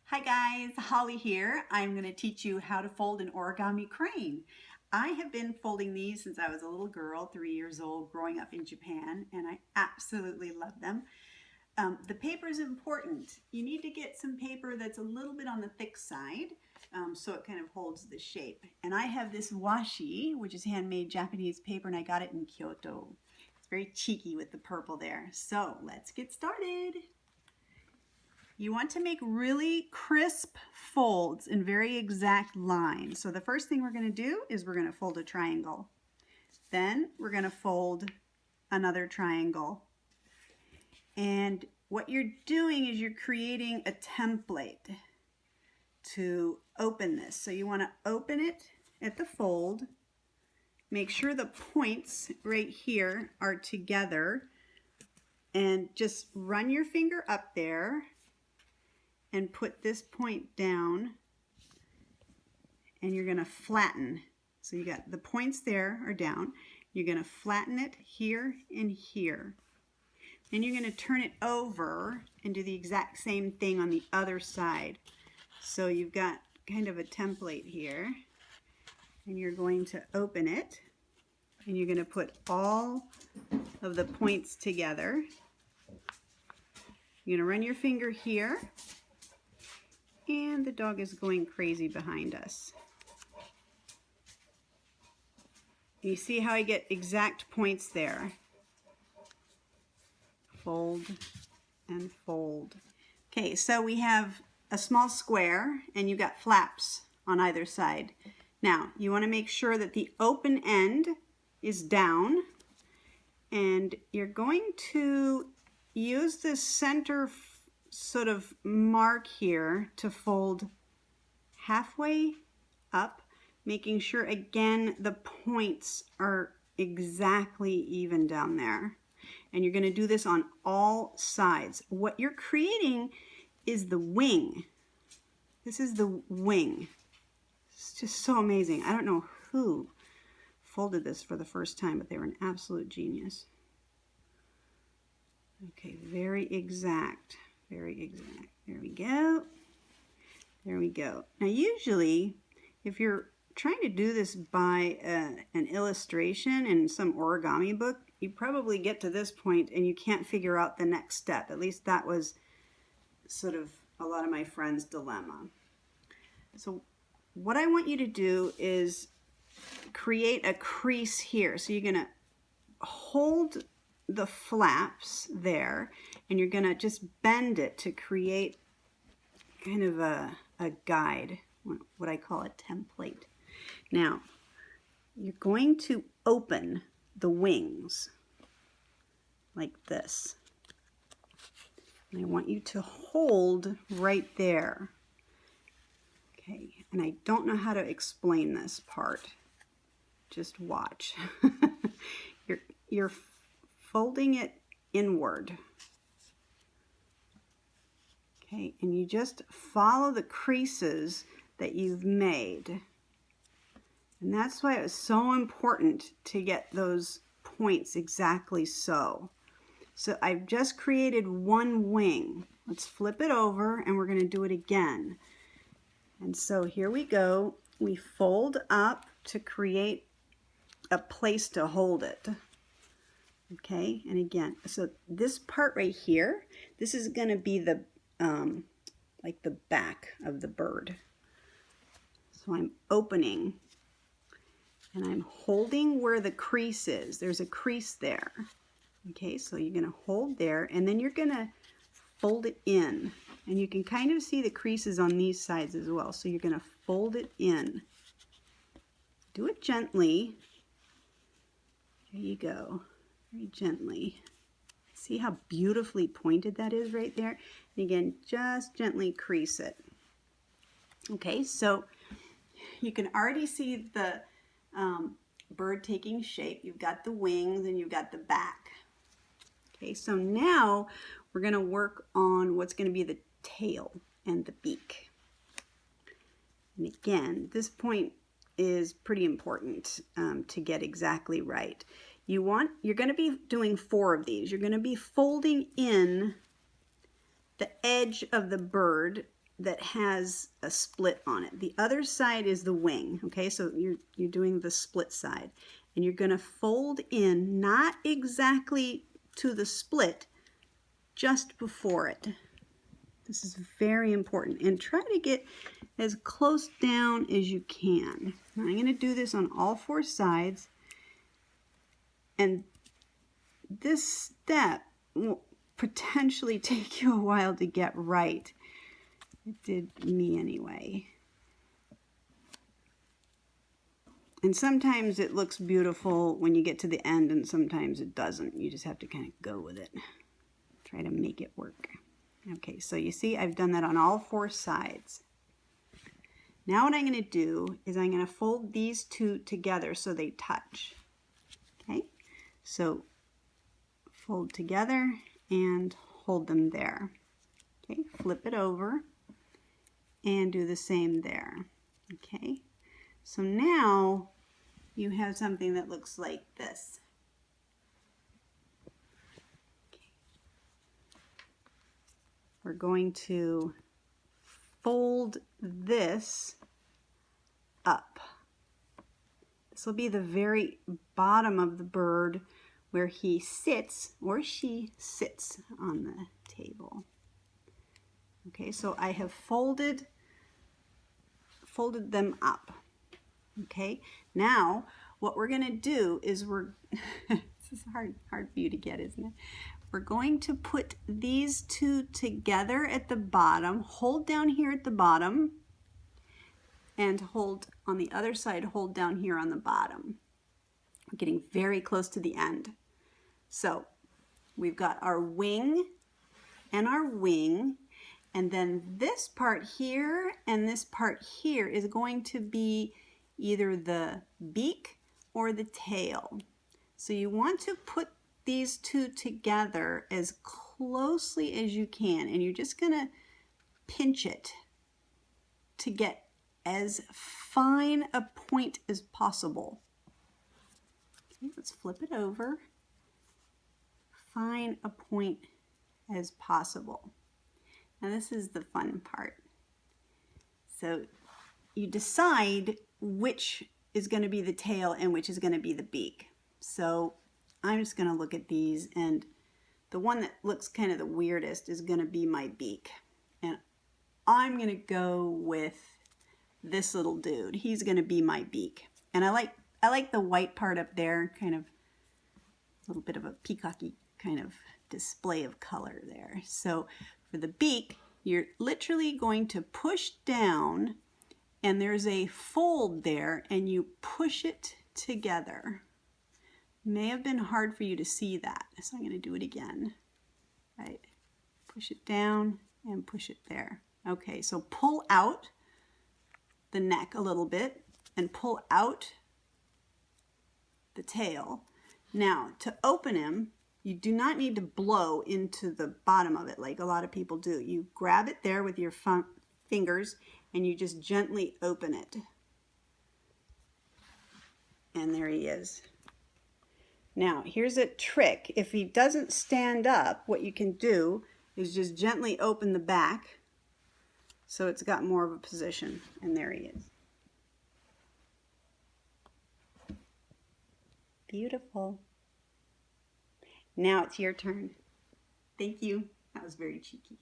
Hi guys, Holly here. I'm going to teach you how to fold an origami crane. I have been folding these since I was a little girl, 3 years old, growing up in Japan, and I absolutely love them. The paper is important. You need to get some paper that's a little bit on the thick side so it kind of holds the shape. And I have this washi, which is handmade Japanese paper, and I got it in Kyoto. It's very cheeky with the purple there. So let's get started. You want to make really crisp folds in very exact lines. So the first thing we're going to do is we're going to fold a triangle. Then we're going to fold another triangle. And what you're doing is you're creating a template to open this. So you want to open it at the fold. Make sure the points right here are together. And just run your finger up there and put this point down, and you're going to flatten. So you got the points there are down. You're going to flatten it here and here. Then you're going to turn it over and do the exact same thing on the other side. So you've got kind of a template here, and you're going to open it, and you're going to put all of the points together. You're going to run your finger here. And the dog is going crazy behind us. You see how I get exact points there? Fold and fold. Okay, so we have a small square and you've got flaps on either side. Now, you want to make sure that the open end is down, and you're going to use the center sort of mark here to fold halfway up, making sure again the points are exactly even down there. And you're going to do this on all sides. What you're creating is the wing. This is the wing. It's just so amazing. I don't know who folded this for the first time, but they were an absolute genius. Okay, very exact. Very exact. There we go. There we go. Now usually, if you're trying to do this by an illustration in some origami book, you probably get to this point and you can't figure out the next step. At least that was sort of a lot of my friends' dilemma. So what I want you to do is create a crease here. So you're going to hold the flaps there, and you're going to just bend it to create kind of a guide, what I call a template. Now, you're going to open the wings like this. And I want you to hold right there. Okay, and I don't know how to explain this part. Just watch. You're folding it inward. Okay, and you just follow the creases that you've made. And that's why it was so important to get those points exactly so. So I've just created one wing. Let's flip it over and we're going to do it again. And so here we go. We fold up to create a place to hold it. Okay, and again, so this part right here, this is going to be the like the back of the bird. So I'm opening and I'm holding where the crease is. There's a crease there. Okay, so you're going to hold there, and then you're going to fold it in, and you can kind of see the creases on these sides as well. So you're going to fold it in. Do it gently. There you go. Very gently. See how beautifully pointed that is right there? And again, just gently crease it. Okay, so you can already see the bird taking shape. You've got the wings and you've got the back. Okay, so now we're going to work on what's going to be the tail and the beak. And again, this point is pretty important to get exactly right. You're going to be doing 4 of these. You're going to be folding in the edge of the bird that has a split on it. The other side is the wing, okay? So you're doing the split side. And you're gonna fold in, not exactly to the split, just before it. This is very important. And try to get as close down as you can. Now, I'm gonna do this on all 4 sides. And this step will potentially take you a while to get right. It did me anyway. And sometimes it looks beautiful when you get to the end, and sometimes it doesn't. You just have to kind of go with it. Try to make it work. Okay, so you see I've done that on all 4 sides. Now what I'm going to do is I'm going to fold these 2 together so they touch. Okay, so fold together and hold them there. Okay, flip it over and do the same there. Okay, so now you have something that looks like this. Okay. We're going to fold this up. This will be the very bottom of the bird where he sits or she sits on the table. Okay, so I have folded them up. Okay, now what we're going to do is this is hard for you to get, isn't it? We're going to put these 2 together at the bottom, hold down here at the bottom, and hold on the other side, hold down here on the bottom. We're getting very close to the end. So we've got our wing and our wing, and then this part here and this part here is going to be either the beak or the tail. So you want to put these 2 together as closely as you can, and you're just gonna pinch it to get as fine a point as possible. Okay, let's flip it over. Fine a point as possible. Now this is the fun part. So you decide which is going to be the tail and which is going to be the beak. So I'm just going to look at these, and the one that looks kind of the weirdest is going to be my beak. And I'm going to go with this little dude. He's going to be my beak. And I like the white part up there, kind of a little bit of a peacocky kind of display of color there. So for the beak, you're literally going to push down, and there's a fold there, and you push it together. May have been hard for you to see that, so I'm going to do it again. Right, push it down and push it there. Okay, so pull out the neck a little bit and pull out the tail. Now, to open him, you do not need to blow into the bottom of it like a lot of people do. You grab it there with your fingers and you just gently open it. And there he is. Now, here's a trick. If he doesn't stand up, what you can do is just gently open the back so it's got more of a position. And there he is. Beautiful. Now it's your turn. Thank you. That was very cheeky.